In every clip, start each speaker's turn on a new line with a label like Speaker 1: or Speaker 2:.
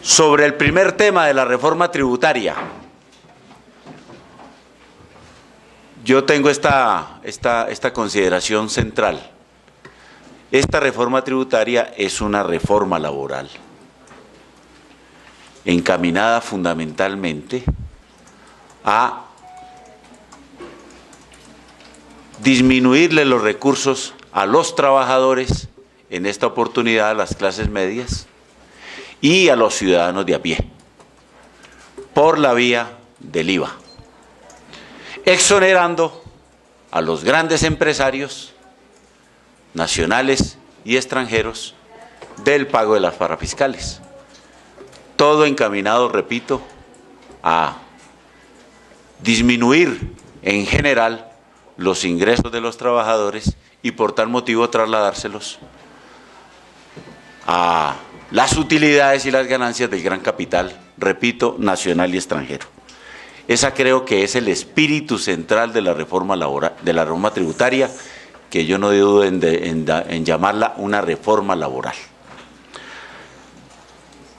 Speaker 1: Sobre el primer tema de la reforma tributaria, yo tengo esta consideración central. Esta reforma tributaria es una reforma laboral, encaminada fundamentalmente a disminuirle los recursos a los trabajadores, en esta oportunidad a las clases medias, y a los ciudadanos de a pie, por la vía del IVA, exonerando a los grandes empresarios nacionales y extranjeros del pago de las parafiscales. Todo encaminado, repito, a disminuir en general los ingresos de los trabajadores y por tal motivo trasladárselos a las utilidades y las ganancias del gran capital, repito, nacional y extranjero. Esa creo que es el espíritu central de la reforma laboral, de la reforma tributaria, que yo no dudo en llamarla una reforma laboral.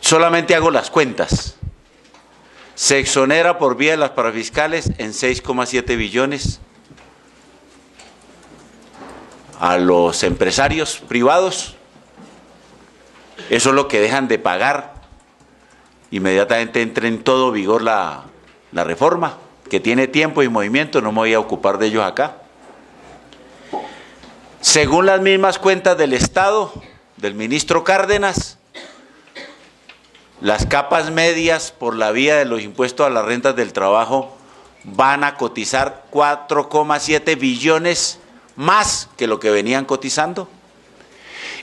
Speaker 1: Solamente hago las cuentas. Se exonera por vía de las parafiscales en 6,7 billones a los empresarios privados. Eso es lo que dejan de pagar. Inmediatamente entra en todo vigor la reforma, que tiene tiempo y movimiento, no me voy a ocupar de ellos acá. Según las mismas cuentas del Estado, del ministro Cárdenas, las capas medias por la vía de los impuestos a las rentas del trabajo van a cotizar 4,7 billones más que lo que venían cotizando.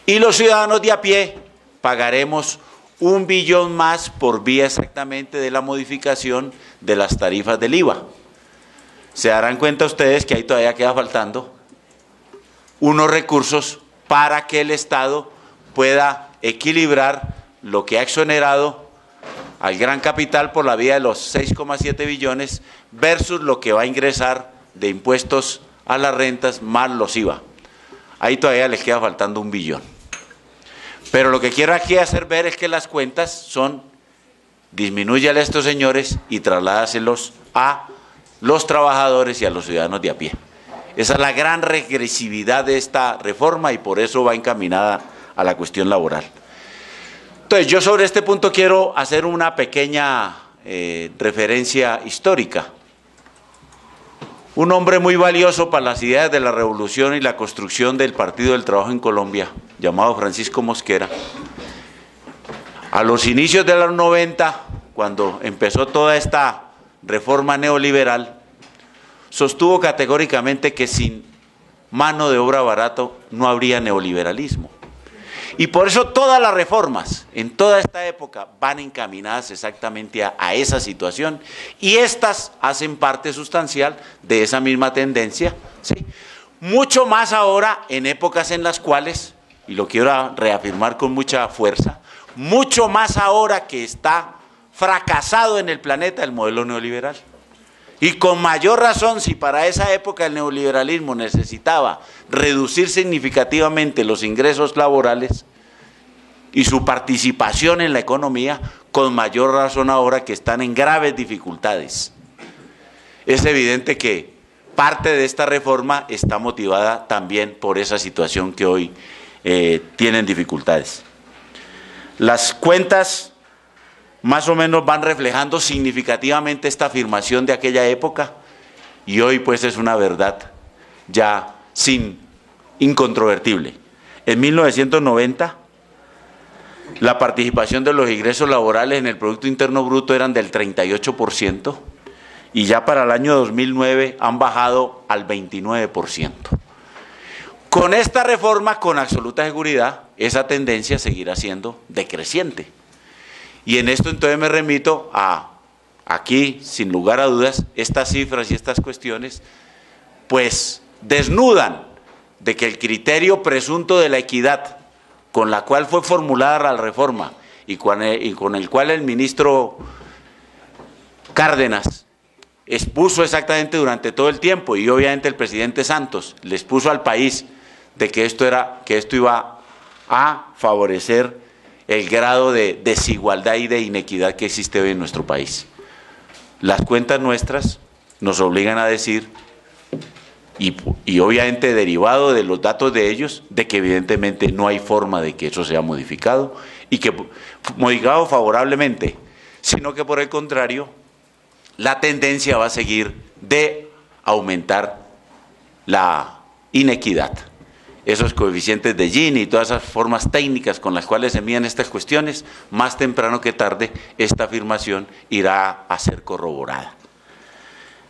Speaker 1: Y los ciudadanos de a pie pagaremos 1 billón más por vía exactamente de la modificación de las tarifas del IVA. Se darán cuenta ustedes que ahí todavía queda faltando unos recursos para que el Estado pueda equilibrar lo que ha exonerado al gran capital por la vía de los 6,7 billones versus lo que va a ingresar de impuestos a las rentas más los IVA. Ahí todavía les queda faltando 1 billón. Pero lo que quiero aquí hacer ver es que las cuentas son, disminúyale a estos señores y trasládaselos a los trabajadores y a los ciudadanos de a pie. Esa es la gran regresividad de esta reforma y por eso va encaminada a la cuestión laboral. Entonces, yo sobre este punto quiero hacer una pequeña referencia histórica. Un hombre muy valioso para las ideas de la revolución y la construcción del Partido del Trabajo en Colombia, llamado Francisco Mosquera, a los inicios de los 90, cuando empezó toda esta reforma neoliberal, sostuvo categóricamente que sin mano de obra barato no habría neoliberalismo. Y por eso todas las reformas en toda esta época van encaminadas exactamente a esa situación y estas hacen parte sustancial de esa misma tendencia, ¿sí? Mucho más ahora en épocas en las cuales, y lo quiero reafirmar con mucha fuerza, mucho más ahora que está fracasado en el planeta el modelo neoliberal. Y con mayor razón, si para esa época el neoliberalismo necesitaba reducir significativamente los ingresos laborales y su participación en la economía, con mayor razón ahora que están en graves dificultades. Es evidente que parte de esta reforma está motivada también por esa situación que hoy tienen dificultades. Las cuentas más o menos van reflejando significativamente esta afirmación de aquella época y hoy pues es una verdad ya incontrovertible. En 1990 la participación de los ingresos laborales en el Producto Interno Bruto eran del 38% y ya para el año 2009 han bajado al 29%. Con esta reforma, con absoluta seguridad, esa tendencia seguirá siendo decreciente. Y en esto entonces me remito a, aquí, sin lugar a dudas, estas cifras y estas cuestiones, pues desnudan de que el criterio presunto de la equidad, con la cual fue formulada la reforma y con el cual el ministro Cárdenas expuso exactamente durante todo el tiempo, y obviamente el presidente Santos le expuso al país de que esto iba a favorecer el grado de desigualdad y de inequidad que existe hoy en nuestro país. Las cuentas nuestras nos obligan a decir, y obviamente derivado de los datos de ellos, de que evidentemente no hay forma de que eso sea modificado, y que modificado favorablemente, sino que por el contrario, la tendencia va a seguir de aumentar la inequidad. Esos coeficientes de Gini y todas esas formas técnicas con las cuales se miden estas cuestiones, más temprano que tarde, esta afirmación irá a ser corroborada.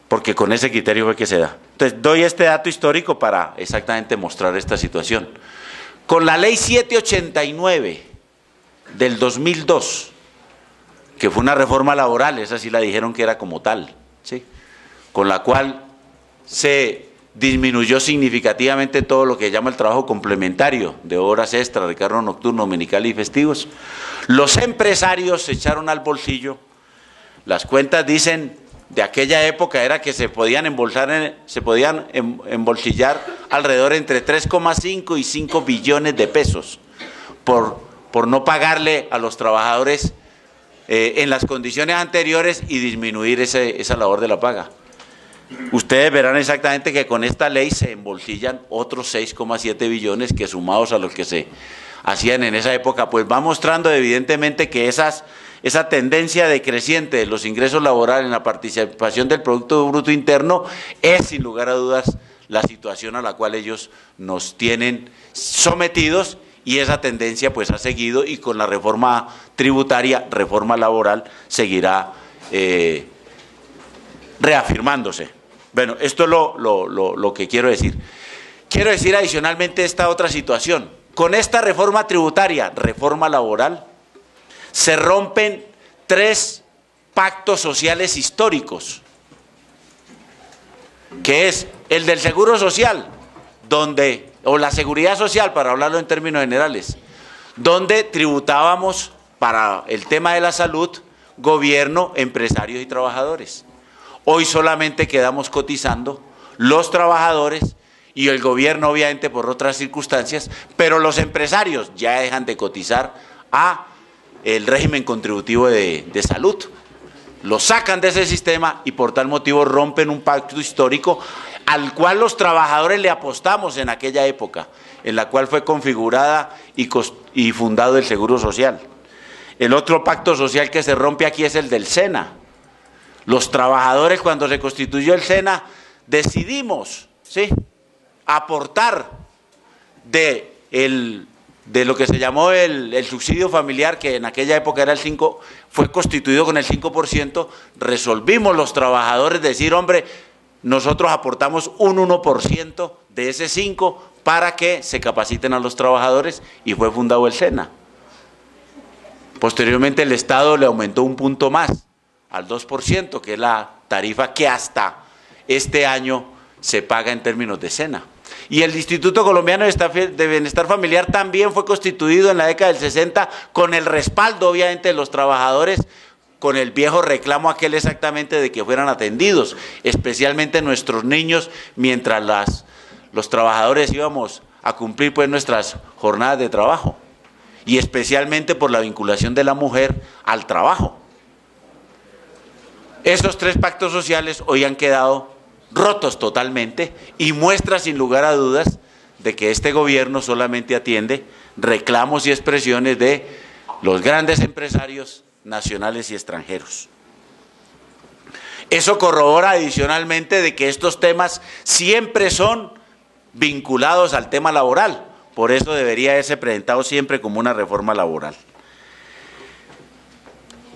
Speaker 1: Porque con ese criterio fue que se da. Entonces, doy este dato histórico para exactamente mostrar esta situación. Con la ley 789 del 2002, que fue una reforma laboral, esa sí la dijeron que era como tal, ¿sí?, con la cual se disminuyó significativamente todo lo que llama el trabajo complementario de horas extras, recargo nocturno, dominical y festivos. Los empresarios se echaron al bolsillo, las cuentas dicen de aquella época era que se podían embolsillar alrededor entre 3,5 y 5 billones de pesos por no pagarle a los trabajadores en las condiciones anteriores y disminuir esa labor de la paga. Ustedes verán exactamente que con esta ley se embolsillan otros 6,7 billones que sumados a los que se hacían en esa época, pues va mostrando evidentemente que esa tendencia decreciente de los ingresos laborales en la participación del Producto Bruto Interno es sin lugar a dudas la situación a la cual ellos nos tienen sometidos, y esa tendencia pues ha seguido, y con la reforma tributaria, reforma laboral, seguirá reafirmándose. Bueno, esto es lo que quiero decir. Quiero decir adicionalmente esta otra situación. Con esta reforma tributaria, reforma laboral, se rompen 3 pactos sociales históricos, que es el del Seguro Social, o la Seguridad Social, para hablarlo en términos generales, donde tributábamos para el tema de la salud, gobierno, empresarios y trabajadores. Hoy solamente quedamos cotizando los trabajadores y el gobierno obviamente por otras circunstancias, pero los empresarios ya dejan de cotizar a el régimen contributivo de salud. Lo sacan de ese sistema y por tal motivo rompen un pacto histórico al cual los trabajadores le apostamos en aquella época, en la cual fue configurada y fundado el Seguro Social. El otro pacto social que se rompe aquí es el del SENA. Los trabajadores, cuando se constituyó el SENA, decidimos, ¿sí?, aportar de lo que se llamó el subsidio familiar, que en aquella época era el 5%, fue constituido con el 5%, resolvimos los trabajadores decir, hombre, nosotros aportamos un 1% de ese 5% para que se capaciten a los trabajadores, y fue fundado el SENA. Posteriormente el Estado le aumentó un punto más, al 2%, que es la tarifa que hasta este año se paga en términos de SENA. Y el Instituto Colombiano de Bienestar Familiar también fue constituido en la década del 60 con el respaldo, obviamente, de los trabajadores, con el viejo reclamo aquel exactamente de que fueran atendidos, especialmente nuestros niños, mientras los trabajadores íbamos a cumplir pues nuestras jornadas de trabajo, y especialmente por la vinculación de la mujer al trabajo. Esos 3 pactos sociales hoy han quedado rotos totalmente y muestra sin lugar a dudas de que este gobierno solamente atiende reclamos y expresiones de los grandes empresarios nacionales y extranjeros. Eso corrobora adicionalmente de que estos temas siempre son vinculados al tema laboral, por eso debería ser presentado siempre como una reforma laboral.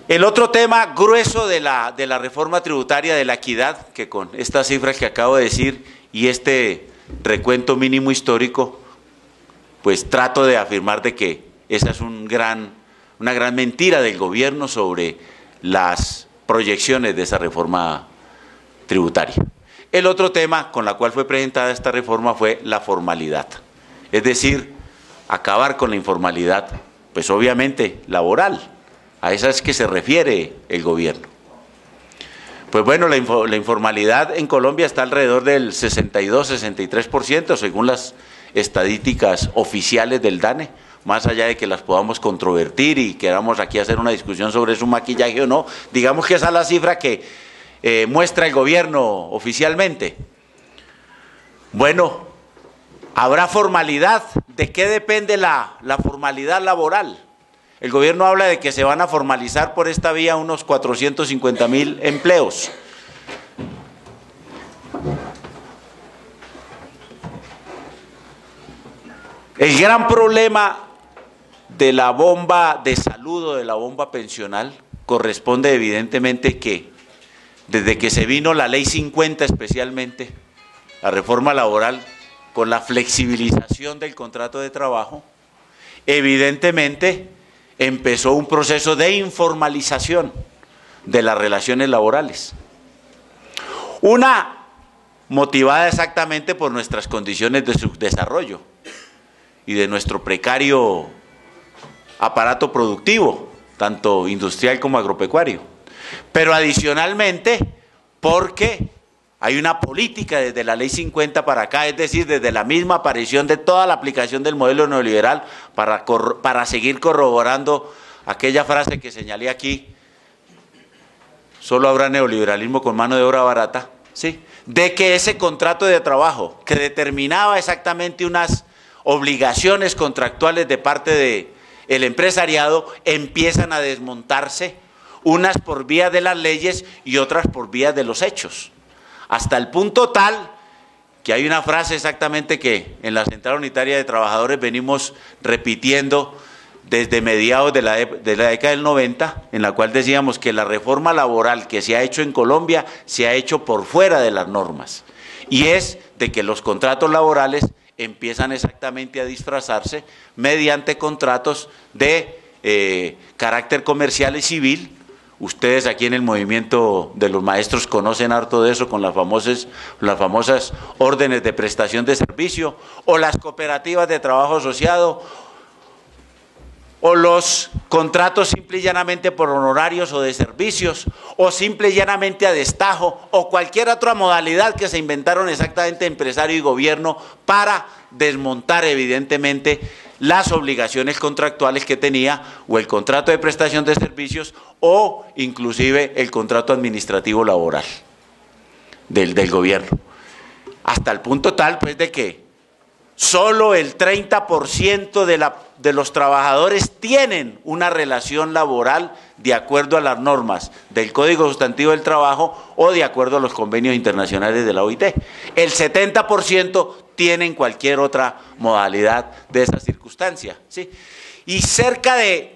Speaker 1: El otro tema grueso de la reforma tributaria de la equidad, que con estas cifras que acabo de decir y este recuento mínimo histórico, pues trato de afirmar de que esa es una gran mentira del gobierno sobre las proyecciones de esa reforma tributaria. El otro tema con la cual fue presentada esta reforma fue la formalidad, es decir, acabar con la informalidad, pues obviamente laboral. A esa es que se refiere el gobierno. Pues bueno, la informalidad en Colombia está alrededor del 62-63%, según las estadísticas oficiales del DANE, más allá de que las podamos controvertir y queramos aquí hacer una discusión sobre su maquillaje o no, digamos que esa es la cifra que muestra el gobierno oficialmente. Bueno, ¿habrá formalidad? ¿De qué depende la formalidad laboral? El gobierno habla de que se van a formalizar por esta vía unos 450.000 empleos. El gran problema de la bomba de salud o de la bomba pensional corresponde evidentemente que desde que se vino la Ley 50 especialmente, la reforma laboral, con la flexibilización del contrato de trabajo, evidentemente empezó un proceso de informalización de las relaciones laborales. Una motivada exactamente por nuestras condiciones de subdesarrollo y de nuestro precario aparato productivo, tanto industrial como agropecuario. Pero adicionalmente porque hay una política desde la Ley 50 para acá, es decir, desde la misma aparición de toda la aplicación del modelo neoliberal para seguir corroborando aquella frase que señalé aquí, solo habrá neoliberalismo con mano de obra barata, ¿sí? De que ese contrato de trabajo que determinaba exactamente unas obligaciones contractuales de parte del empresariado empiezan a desmontarse, unas por vía de las leyes y otras por vía de los hechos. Hasta el punto tal que hay una frase exactamente que en la Central Unitaria de Trabajadores venimos repitiendo desde mediados de la década del 90, en la cual decíamos que la reforma laboral que se ha hecho en Colombia se ha hecho por fuera de las normas. Y es de que los contratos laborales empiezan exactamente a disfrazarse mediante contratos de carácter comercial y civil. Ustedes aquí en el movimiento de los maestros conocen harto de eso con las famosas órdenes de prestación de servicio o las cooperativas de trabajo asociado o los contratos simple y llanamente por honorarios o de servicios o simple y llanamente a destajo o cualquier otra modalidad que se inventaron exactamente empresario y gobierno para desmontar evidentemente las obligaciones contractuales que tenía o el contrato de prestación de servicios o inclusive el contrato administrativo laboral del gobierno. Hasta el punto tal pues de que solo el 30% de los trabajadores tienen una relación laboral de acuerdo a las normas del Código Sustantivo del Trabajo o de acuerdo a los convenios internacionales de la OIT. El 70% tienen cualquier otra modalidad de esa circunstancia, ¿sí? Y cerca de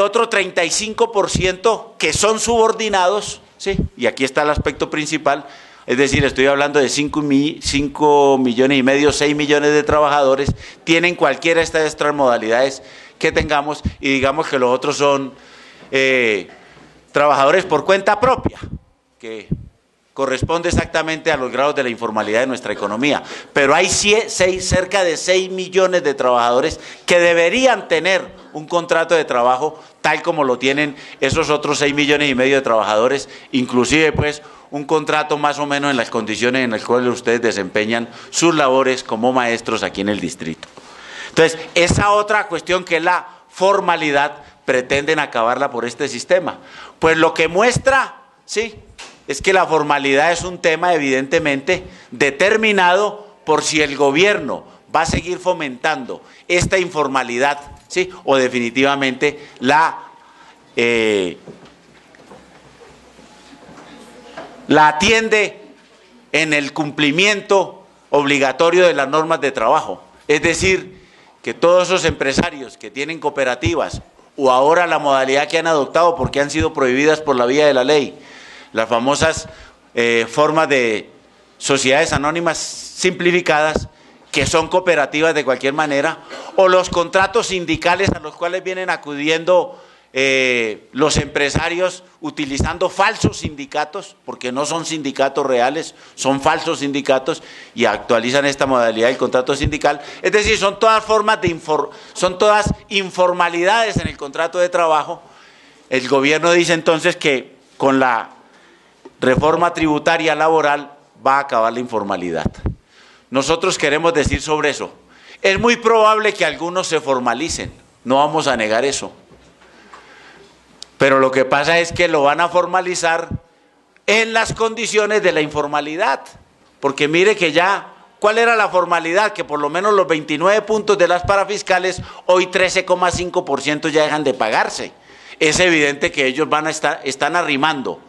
Speaker 1: otro 35% que son subordinados, ¿sí? Y aquí está el aspecto principal. Es decir, estoy hablando de 5 millones y medio, 6 millones de trabajadores, tienen cualquiera de estas extra modalidades que tengamos y digamos que los otros son trabajadores por cuenta propia, que corresponde exactamente a los grados de la informalidad de nuestra economía. Pero hay cerca de 6 millones de trabajadores que deberían tener un contrato de trabajo tal como lo tienen esos otros 6 millones y medio de trabajadores, inclusive pues un contrato más o menos en las condiciones en las cuales ustedes desempeñan sus labores como maestros aquí en el distrito. Entonces, esa otra cuestión que es la formalidad, pretenden acabarla por este sistema. Pues lo que muestra, sí, es que la formalidad es un tema evidentemente determinado por si el gobierno va a seguir fomentando esta informalidad, sí, o definitivamente la atiende en el cumplimiento obligatorio de las normas de trabajo. Es decir, que todos esos empresarios que tienen cooperativas o ahora la modalidad que han adoptado porque han sido prohibidas por la vía de la ley, las famosas formas de sociedades anónimas simplificadas, que son cooperativas de cualquier manera, o los contratos sindicales a los cuales vienen acudiendo los empresarios utilizando falsos sindicatos, porque no son sindicatos reales, son falsos sindicatos y actualizan esta modalidad del contrato sindical. Es decir, son todas formas son todas informalidades en el contrato de trabajo. El gobierno dice entonces que con la reforma tributaria laboral va a acabar la informalidad. Nosotros queremos decir sobre eso, Es muy probable que algunos se formalicen, no vamos a negar eso. Pero lo que pasa es que lo van a formalizar en las condiciones de la informalidad. Porque mire que ya, ¿cuál era la formalidad? Que por lo menos los 29 puntos de las parafiscales, hoy 13,5% ya dejan de pagarse. Es evidente que ellos están arrimando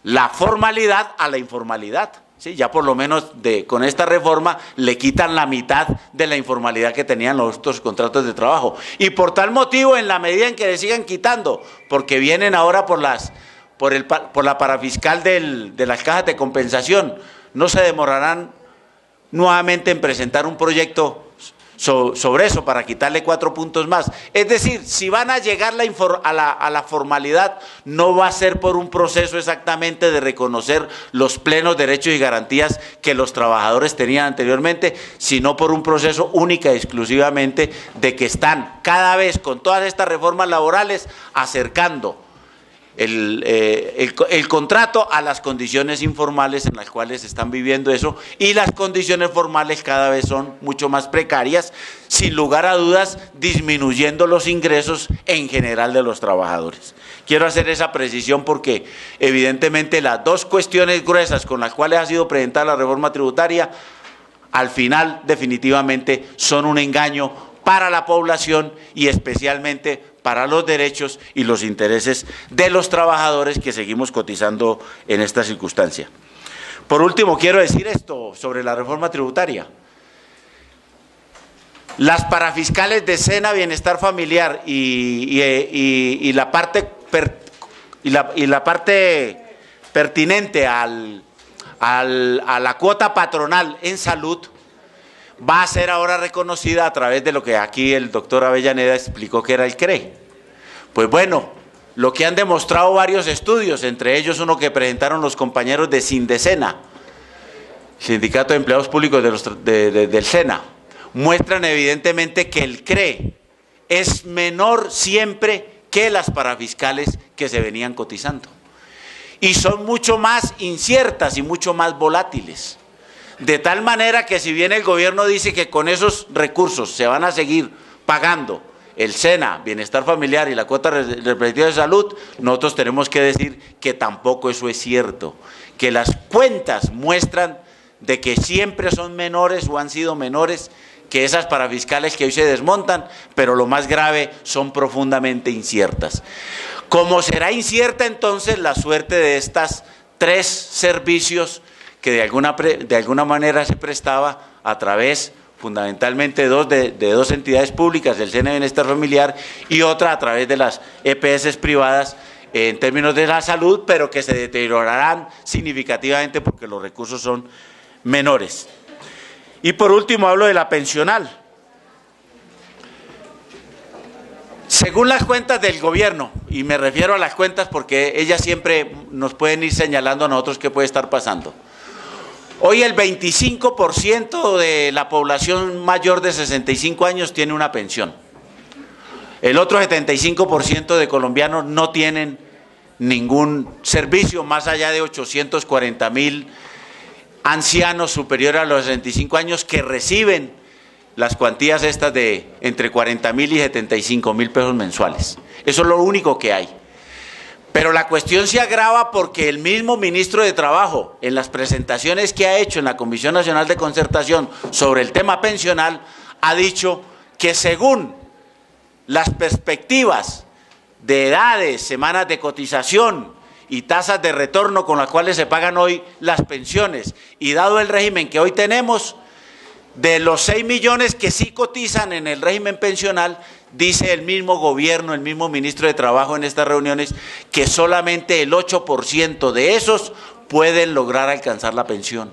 Speaker 1: la formalidad a la informalidad. ¿Sí? Ya por lo menos con esta reforma le quitan la mitad de la informalidad que tenían los otros contratos de trabajo. Y por tal motivo, en la medida en que le sigan quitando, porque vienen ahora por la parafiscal de las cajas de compensación, no se demorarán nuevamente en presentar un proyecto sobre eso para quitarle 4 puntos más. Es decir, si van a llegar a la formalidad, no va a ser por un proceso exactamente de reconocer los plenos derechos y garantías que los trabajadores tenían anteriormente, sino por un proceso única y exclusivamente de que están cada vez con todas estas reformas laborales acercando el contrato a las condiciones informales en las cuales están viviendo eso, y las condiciones formales cada vez son mucho más precarias, sin lugar a dudas disminuyendo los ingresos en general de los trabajadores. Quiero hacer esa precisión porque evidentemente las dos cuestiones gruesas con las cuales ha sido presentada la reforma tributaria, al final definitivamente son un engaño para la población y especialmente para los derechos y los intereses de los trabajadores que seguimos cotizando en esta circunstancia. Por último, quiero decir esto sobre la reforma tributaria. Las parafiscales de SENA, Bienestar Familiar y la parte pertinente a la cuota patronal en salud va a ser ahora reconocida a través de lo que aquí el doctor Avellaneda explicó que era el CRE. Pues bueno, lo que han demostrado varios estudios, entre ellos uno que presentaron los compañeros de Sindesena, Sindicato de Empleados Públicos del SENA, muestran evidentemente que el CRE es menor siempre que las parafiscales que se venían cotizando. Y son mucho más inciertas y mucho más volátiles. De tal manera que si bien el gobierno dice que con esos recursos se van a seguir pagando el SENA, Bienestar Familiar y la cuota representativa de salud, nosotros tenemos que decir que tampoco eso es cierto, que las cuentas muestran de que siempre son menores o han sido menores que esas parafiscales que hoy se desmontan, pero lo más grave, son profundamente inciertas. Como será incierta entonces la suerte de estas 3 servicios que de alguna manera se prestaba a través fundamentalmente de dos entidades públicas, el SENA Bienestar Familiar y otra a través de las EPS privadas en términos de la salud, pero que se deteriorarán significativamente porque los recursos son menores. Y por último hablo de la pensional. Según las cuentas del gobierno, y me refiero a las cuentas porque ellas siempre nos pueden ir señalando a nosotros qué puede estar pasando. Hoy el 25% de la población mayor de 65 años tiene una pensión. El otro 75% de colombianos no tienen ningún servicio más allá de 840.000 ancianos superiores a los 65 años que reciben las cuantías estas de entre 40.000 y 75.000 pesos mensuales. Eso es lo único que hay. Pero la cuestión se agrava porque el mismo ministro de Trabajo, en las presentaciones que ha hecho en la Comisión Nacional de Concertación sobre el tema pensional, ha dicho que según las perspectivas de edades, semanas de cotización y tasas de retorno con las cuales se pagan hoy las pensiones, y dado el régimen que hoy tenemos, de los 6 millones que sí cotizan en el régimen pensional, dice el mismo gobierno, el mismo ministro de Trabajo en estas reuniones, que solamente el 8% de esos pueden lograr alcanzar la pensión.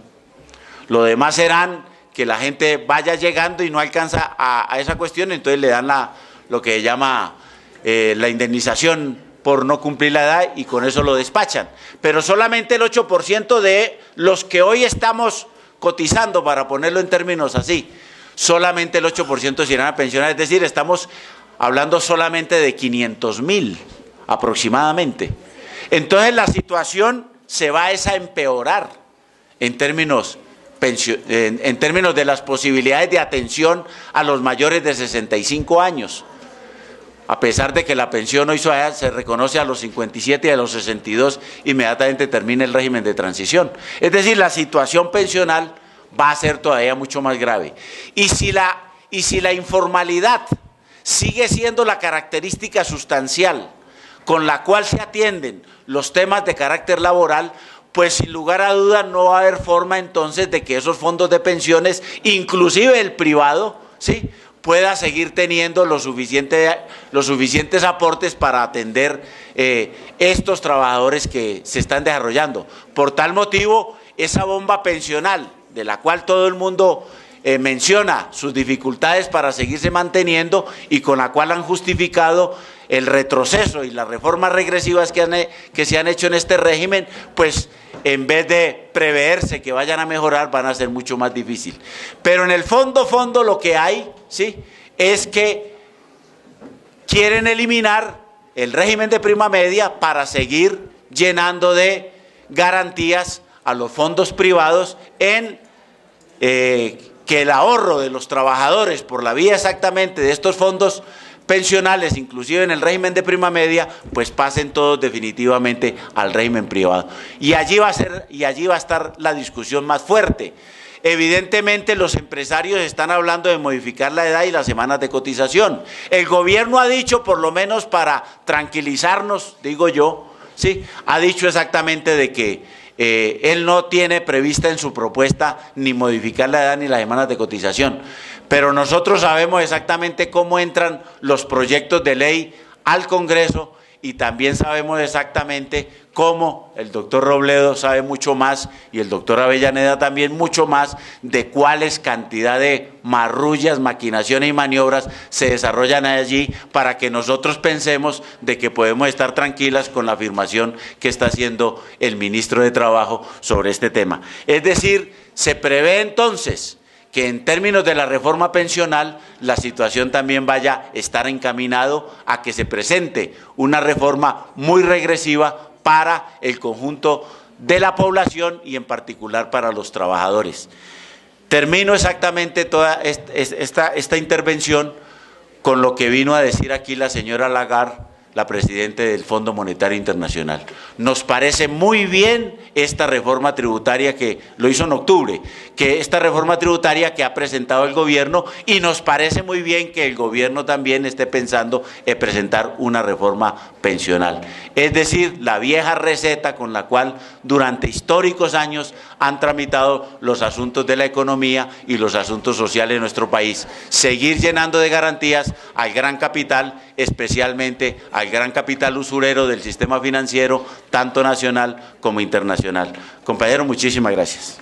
Speaker 1: Lo demás serán que la gente vaya llegando y no alcanza a esa cuestión, entonces le dan lo que llama la indemnización por no cumplir la edad y con eso lo despachan. Pero solamente el 8% de los que hoy estamos cotizando, para ponerlo en términos así, solamente el 8% se irán a pensionar, es decir, estamos hablando solamente de 500.000 aproximadamente. Entonces la situación se va a empeorar en términos en términos de las posibilidades de atención a los mayores de 65 años. A pesar de que la pensión hoy se reconoce a los 57 y a los 62, inmediatamente termina el régimen de transición. Es decir, la situación pensional va a ser todavía mucho más grave. Y si la informalidad sigue siendo la característica sustancial con la cual se atienden los temas de carácter laboral, pues sin lugar a dudas no va a haber forma entonces de que esos fondos de pensiones, inclusive el privado, ¿sí?, pueda seguir teniendo los suficientes aportes para atender estos trabajadores que se están desarrollando. Por tal motivo, esa bomba pensional, de la cual todo el mundo menciona sus dificultades para seguirse manteniendo y con la cual han justificado el retroceso y las reformas regresivas que se han hecho en este régimen, pues en vez de preverse que vayan a mejorar, van a ser mucho más difícil. Pero en el fondo lo que hay, ¿sí?, es que quieren eliminar el régimen de prima media para seguir llenando de garantías a los fondos privados en que el ahorro de los trabajadores por la vía exactamente de estos fondos pensionales, inclusive en el régimen de prima media, pues pasen todos definitivamente al régimen privado. Y allí va a estar la discusión más fuerte. Evidentemente los empresarios están hablando de modificar la edad y las semanas de cotización. El gobierno ha dicho, por lo menos para tranquilizarnos, digo yo, ¿sí?, ha dicho exactamente de que él no tiene prevista en su propuesta ni modificar la edad ni las semanas de cotización. Pero nosotros sabemos exactamente cómo entran los proyectos de ley al Congreso y también sabemos exactamente cómo el doctor Robledo sabe mucho más y el doctor Avellaneda también mucho más de cuáles cantidad de marrullas, maquinaciones y maniobras se desarrollan allí para que nosotros pensemos de que podemos estar tranquilas con la afirmación que está haciendo el ministro de Trabajo sobre este tema. Es decir, se prevé entonces que en términos de la reforma pensional la situación también vaya a estar encaminado a que se presente una reforma muy regresiva para el conjunto de la población y en particular para los trabajadores. Termino exactamente toda esta intervención con lo que vino a decir aquí la señora Lagarde, la presidenta del Fondo Monetario Internacional. Nos parece muy bien esta reforma tributaria que lo hizo en octubre, que esta reforma tributaria que ha presentado el gobierno, y nos parece muy bien que el gobierno también esté pensando en presentar una reforma pensional. Es decir, la vieja receta con la cual durante históricos años han tramitado los asuntos de la economía y los asuntos sociales de nuestro país. Seguir llenando de garantías al gran capital, especialmente al gran capital usurero del sistema financiero, tanto nacional como internacional. Compañero, muchísimas gracias.